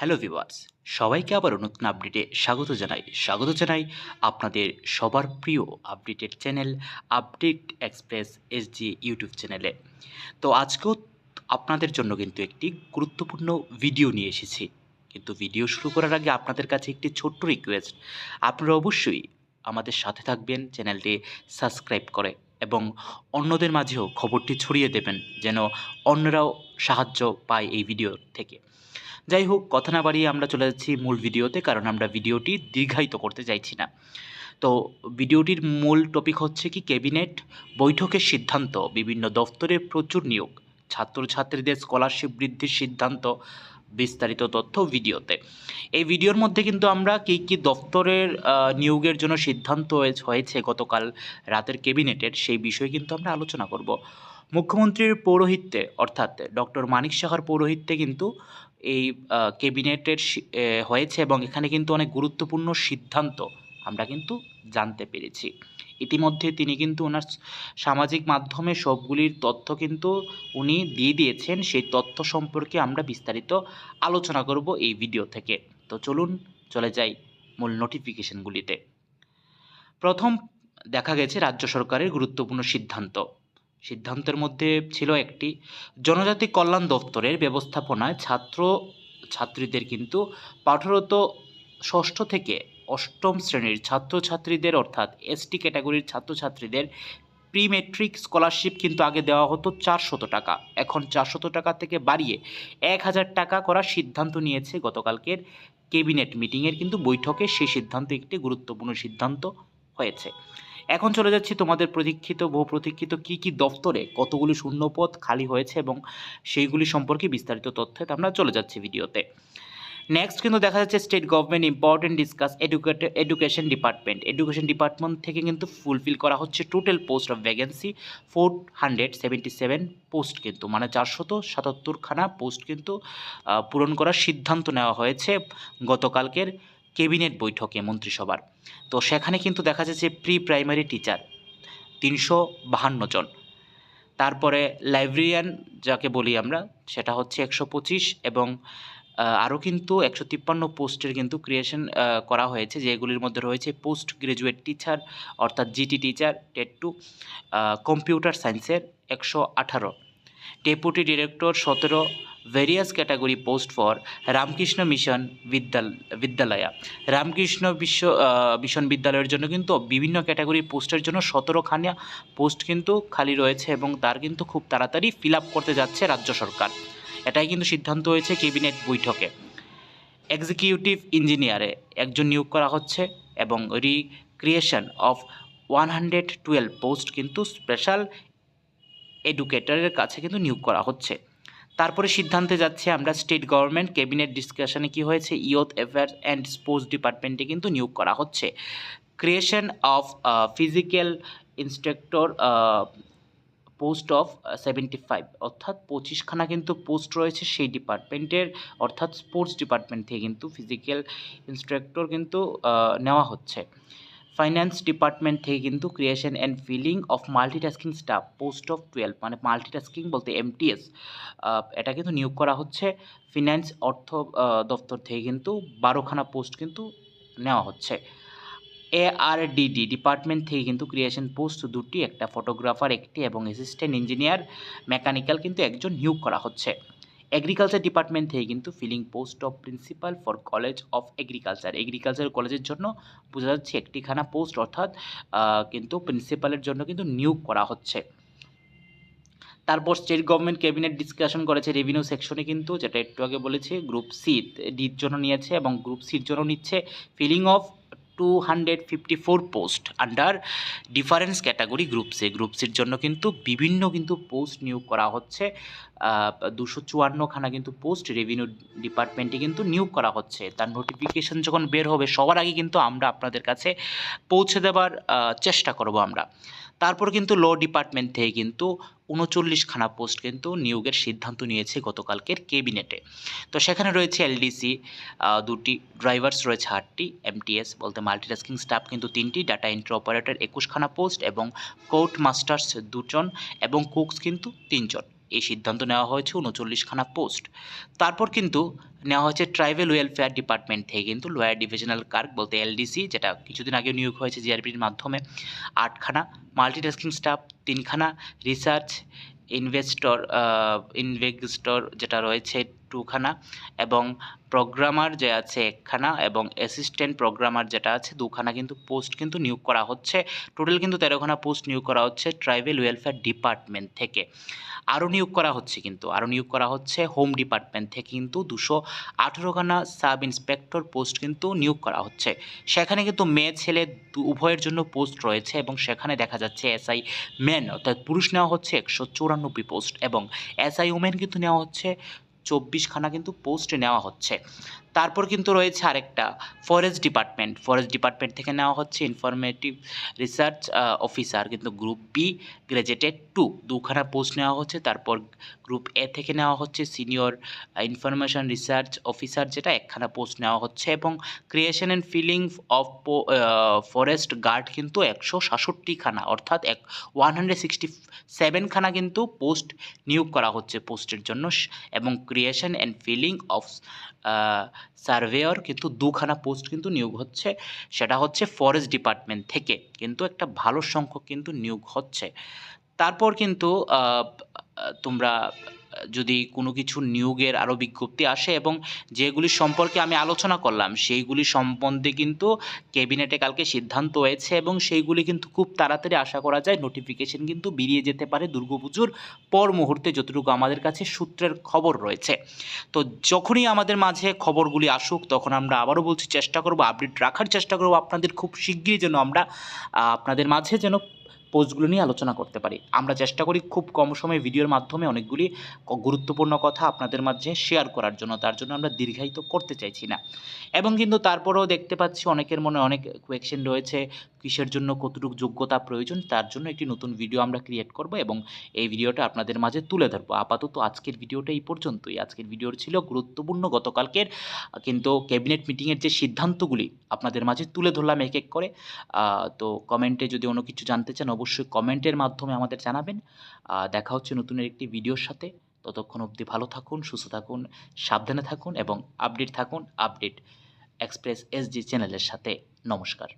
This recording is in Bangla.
হ্যালো ভিউয়ার্স, সবাইকে আবারও নতুন আপডেটে স্বাগত জানাই আপনাদের সবার প্রিয় updated channel update express SG YouTube চ্যানেলে। তো আজকেও আপনাদের জন্য কিন্তু একটি গুরুত্বপূর্ণ ভিডিও নিয়ে এসেছি। কিন্তু ভিডিও শুরু করার আগে আপনাদের কাছে একটি ছোট্ট রিকোয়েস্ট, আপনারা অবশ্যই আমাদের সাথে থাকবেন চ্যানেলটি সাবস্ক্রাইব করে এবং অন্যদের মাঝেও খবরটি ছড়িয়ে দেবেন যেন অন্যরাও সাহায্য পায় এই ভিডিও থেকে। যাই হোক, কথা না বাড়িয়ে আমরা চলে যাচ্ছি মূল ভিডিওতে, কারণ আমরা ভিডিওটি দীর্ঘায়িত করতে চাইছি না। তো ভিডিওটির মূল টপিক হচ্ছে কি, ক্যাবিনেট বৈঠকের সিদ্ধান্ত, বিভিন্ন দফতরে প্রচুর নিয়োগ, ছাত্রছাত্রীদের স্কলারশিপ বৃদ্ধির সিদ্ধান্ত, বিস্তারিত তথ্য ভিডিওতে। এই ভিডিওর মধ্যে কিন্তু আমরা কী দফতরের নিয়োগের জন্য সিদ্ধান্ত হয়েছে গতকাল রাতের ক্যাবিনেটের, সেই বিষয়ে কিন্তু আমরা আলোচনা করব। মুখ্যমন্ত্রীর পৌরোহিত্যে অর্থাৎ ডক্টর মানিক সাহার পৌরোহিত্যে কিন্তু এই ক্যাবিনেটের হয়েছে এবং এখানে কিন্তু অনেক গুরুত্বপূর্ণ সিদ্ধান্ত আমরা কিন্তু জানতে পেরেছি। ইতিমধ্যে তিনি কিন্তু ওনার সামাজিক মাধ্যমে সবগুলির তথ্য কিন্তু উনি দিয়ে দিয়েছেন। সেই তথ্য সম্পর্কে আমরা বিস্তারিত আলোচনা করব এই ভিডিও থেকে। তো চলুন চলে যাই মূল নোটিফিকেশনগুলিতে। প্রথম দেখা গেছে রাজ্য সরকারের গুরুত্বপূর্ণ সিদ্ধান্তের মধ্যে ছিল একটি, জনজাতি কল্যাণ দপ্তরের ব্যবস্থাপনায় ছাত্রীদের কিন্তু পাঠরত ষষ্ঠ থেকে অষ্টম শ্রেণীর ছাত্রছাত্রীদের অর্থাৎ এসটি ক্যাটাগরির ছাত্রছাত্রীদের প্রি মেট্রিক স্কলারশিপ কিন্তু আগে দেওয়া হতো 400 টাকা, এখন 400 টাকা থেকে বাড়িয়ে 1000 টাকা করার সিদ্ধান্ত নিয়েছে গতকালকের ক্যাবিনেট মিটিংয়ের কিন্তু বৈঠকে। সেই সিদ্ধান্ত একটি গুরুত্বপূর্ণ সিদ্ধান্ত হয়েছে। এখন চলে যাচ্ছি তোমাদের বহু প্রতীক্ষিত কী দফতরে কতগুলি শূন্যপদ খালি হয়েছে এবং সেইগুলি সম্পর্কে বিস্তারিত তথ্যে আমরা চলে যাচ্ছি ভিডিওতে। নেক্সট কিন্তু দেখা যাচ্ছে state government important discuss education department থেকে কিন্তু ফুলফিল করা হচ্ছে total post of vacancy 477 post, কিন্তু মানে 477খানা পোস্ট কিন্তু পূরণ করার সিদ্ধান্ত নেওয়া হয়েছে গতকালকের ক্যাবিনেট বৈঠকে মন্ত্রিসভার। তো সেখানে কিন্তু দেখা যাচ্ছে প্রি প্রাইমারি টিচার 352 জন, তারপরে লাইব্রেরিয়ান যাকে বলি আমরা সেটা হচ্ছে 125 এবং আরও কিন্তু 153 পোস্টের কিন্তু ক্রিয়েশন করা হয়েছে, যেগুলির মধ্যে রয়েছে পোস্ট গ্রাজুয়েট টিচার অর্থাৎ জিটি টিচার টেট 2, কম্পিউটার সায়েন্সের 118, deputy director 17, various category post for Ramakrishna mission বিদ্যালয়া। Ramakrishna mission বিদ্যালয়ের জন্য কিন্তু বিভিন্ন ক্যাটাগরির পোস্টের জন্য 17খানা পোস্ট কিন্তু খালি রয়েছে এবং তার কিন্তু খুব তাড়াতাড়ি ফিল আপ করতে যাচ্ছে রাজ্য সরকার। এটাই কিন্তু সিদ্ধান্ত হয়েছে ক্যাবিনেট বৈঠকে। এক্সিকিউটিভ ইঞ্জিনিয়ারে একজন নিয়োগ করা হচ্ছে এবং রিক্রিয়েশন অফ 112 পোস্ট কিন্তু স্পেশাল এডুকেটরের কাছে কিন্তু নিয়োগ করা হচ্ছে। তারপরে সিদ্ধান্তে যাচ্ছে আমরা স্টেট গভর্নমেন্ট ক্যাবিনেট ডিসকাশনে কি হয়েছে, ইয়ুথ অ্যাফেয়ার্স অ্যান্ড স্পোর্টস ডিপার্টমেন্টে কিন্তু নিয়োগ করা হচ্ছে। Creation of physical instructor post of 75 অর্থাৎ 25খানা কিন্তু পোস্ট রয়েছে সেই ডিপার্টমেন্টের অর্থাৎ স্পোর্টস ডিপার্টমেন্ট থেকে কিন্তু ফিজিক্যাল ইনস্ট্রাক্টর কিন্তু নেওয়া হচ্ছে। ফাইন্যান্স ডিপার্টমেন্ট থেকে কিন্তু creation and filling of multitasking staff post of 12 মানে মাল্টিটাস্কিং বলতে এমটিএস, এটা কিন্তু নিয়োগ করা হচ্ছে। ফিন্যান্স অর্থ দপ্তর থেকে কিন্তু 12খানা পোস্ট কিন্তু নেওয়া হচ্ছে। এআরডিডি ডিপার্টমেন্ট থেকে কিন্তু ক্রিয়েশন পোস্ট 2টি, একটা ফটোগ্রাফার 1টি এবং অ্যাসিস্ট্যান্ট ইঞ্জিনিয়ার মেকানিক্যাল কিন্তু একজন নিয়োগ করা হচ্ছে। এগ্রিকালচার ডিপার্টমেন্ট থেকে কিন্তু filling post of principal for college of agriculture কলেজের জন্য বোঝা যাচ্ছে 1টিখানা পোস্ট অর্থাৎ কিন্তু প্রিন্সিপালের জন্য কিন্তু নিয়োগ করা হচ্ছে। তারপর স্টেট গভর্নমেন্ট ক্যাবিনেট ডিসকাশন করেছে রেভিনিউ সেকশনে কিন্তু, যেটা একটু আগে বলেছি, গ্রুপ সি ডির জন্য নিয়েছে এবং গ্রুপ সির জন্য নিচ্ছে filling of 254 post under difference category group সির জন্য কিন্তু বিভিন্ন কিন্তু পোস্ট নিয়োগ করা হচ্ছে। 254খানা কিন্তু পোস্ট রেভিনিউ ডিপার্টমেন্টে কিন্তু নিয়োগ করা হচ্ছে। তার নোটিফিকেশন যখন বের হবে সবার আগে কিন্তু আমরা আপনাদের কাছে পৌঁছে দেওয়ার চেষ্টা করব আমরা। তারপর কিন্তু ল ডিপার্টমেন্ট থেকে কিন্তু 39খানা পোস্ট কিন্তু নিয়োগের সিদ্ধান্ত নিয়েছে গতকালকের ক্যাবিনেটে। তো সেখানে রয়েছে এলডিসি 2টি, ড্রাইভার্স রয়েছে 8টি, এমটিএস বলতে মাল্টিটাস্কিং স্টাফ কিন্তু 3টি, ডাটা এন্ট্রি অপারেটর 21খানা পোস্ট এবং কোর্ট মাস্টার্স 2 জন এবং কুকস কিন্তু 3 জন। এই সিদ্ধান্ত নেওয়া হয়েছে 39খানা পোস্ট। তারপর কিন্তু নেওয়া হয়েছে ট্রাইবাল ওয়েলফেয়ার ডিপার্টমেন্ট থেকে কিন্তু লোয়ার ডিভিশনাল ক্লার্ক বলতে এলডিসি, যেটা কিছুদিন আগে নিয়োগ হয়েছে জিআরপির মাধ্যমে 8খানা, মাল্টিটাস্কিং স্টাফ 3খানা, রিসার্চ ইনভেস্টর যেটা রয়েছে 2খানা, এবং প্রোগ্রামার যে আছে 1খানা, এবং অ্যাসিস্ট্যান্ট প্রোগ্রামার যেটা আছে 2খানা কিন্তু পোস্ট কিন্তু নিয়োগ করা হচ্ছে। টোটাল কিন্তু 13খানা পোস্ট নিয়োগ করা হচ্ছে ট্রাইবাল ওয়েলফেয়ার ডিপার্টমেন্ট থেকে। আরও নিয়োগ করা হচ্ছে হোম ডিপার্টমেন্ট থেকে কিন্তু 218খানা সাব ইন্সপেক্টর পোস্ট কিন্তু নিয়োগ করা হচ্ছে। সেখানে কিন্তু মেয়ে ছেলে উভয়ের জন্য পোস্ট রয়েছে, এবং সেখানে দেখা যাচ্ছে এসআই মেন অর্থাৎ পুরুষ নেওয়া হচ্ছে 194 পোস্ট, এবং এসআই উমেন কিন্তু নেওয়া হচ্ছে 24খানা কিন্তু পোস্ট নেওয়া হচ্ছে। তারপর কিন্তু রয়েছে আরেকটা ফরেস্ট ডিপার্টমেন্ট থেকে নেওয়া হচ্ছে ইনফরমেটিভ রিসার্চ অফিসার কিন্তু গ্রুপ বি গ্র্যাজুয়েটেড 2খানা পোস্ট নেওয়া হচ্ছে। তারপর গ্রুপ এ থেকে নেওয়া হচ্ছে সিনিয়র ইনফরমেশন রিসার্চ অফিসার, যেটা 1খানা পোস্ট নেওয়া হচ্ছে, এবং creation and filling of forest guard কিন্তু 166খানা অর্থাৎ 167খানা কিন্তু পোস্ট নিয়োগ করা হচ্ছে পোস্টের জন্য, এবং creation and filling of surveyor কিন্তু 2খানা পোস্ট কিন্তু নিয়োগ হচ্ছে, সেটা হচ্ছে ফরেস্ট ডিপার্টমেন্ট থেকে কিন্তু একটা ভালো সংখ্যক কিন্তু নিয়োগ হচ্ছে। তারপর কিন্তু তোমরা যদি কোনো কিছু নিয়োগের আরও বিজ্ঞপ্তি আসে এবং যেগুলি সম্পর্কে আমি আলোচনা করলাম সেইগুলি সম্বন্ধে কিন্তু ক্যাবিনেটে কালকে সিদ্ধান্ত হয়েছে, এবং সেইগুলি কিন্তু খুব তাড়াতাড়ি আশা করা যায় নোটিফিকেশন কিন্তু বেরিয়ে যেতে পারে দুর্গাপুজোর পর মুহূর্তে, যতটুকু আমাদের কাছে সূত্রের খবর রয়েছে। তো যখনই আমাদের মাঝে খবরগুলি আসুক তখন আমরা আবারও বলছি চেষ্টা করব, আপডেট রাখার চেষ্টা করব আপনাদের, খুব শিগগিরই যেন আমরা আপনাদের মাঝে যেন পোস্টগুলো নিয়ে আলোচনা করতে পারি। আমরা চেষ্টা করি খুব কম সময়ে ভিডিওর মাধ্যমে অনেকগুলি গুরুত্বপূর্ণ কথা আপনাদের মাঝে শেয়ার করার জন্য, তার জন্য আমরা দীর্ঘায়িত করতে চাইছি না। এবং কিন্তু তারপরেও দেখতে পাচ্ছি অনেকের মনে অনেক কোয়েশ্চেন রয়েছে, কিসের জন্য কতটুকু যোগ্যতা প্রয়োজন, তার জন্য একটি নতুন ভিডিও আমরা ক্রিয়েট করব এবং এই ভিডিওটা আপনাদের মাঝে তুলে ধরবো। আপাতত আজকের ভিডিওটা এই পর্যন্তই। আজকের ভিডিওর ছিল গুরুত্বপূর্ণ গতকালকের কিন্তু ক্যাবিনেট মিটিংয়ের যে সিদ্ধান্তগুলি আপনাদের মাঝে তুলে ধরলাম এক এক করে। তো কমেন্টে যদি অন্য কিছু জানতে চান অবশ্যই কমেন্টের মাধ্যমে আমাদের জানাবেন। দেখা হচ্ছে নতুন একটি ভিডিওর সাথে। ততক্ষণ অবধি ভালো থাকুন, সুস্থ থাকুন, সাবধানে থাকুন এবং আপডেট থাকুন আপডেট এক্সপ্রেস এসডি চ্যানেলের সাথে। নমস্কার।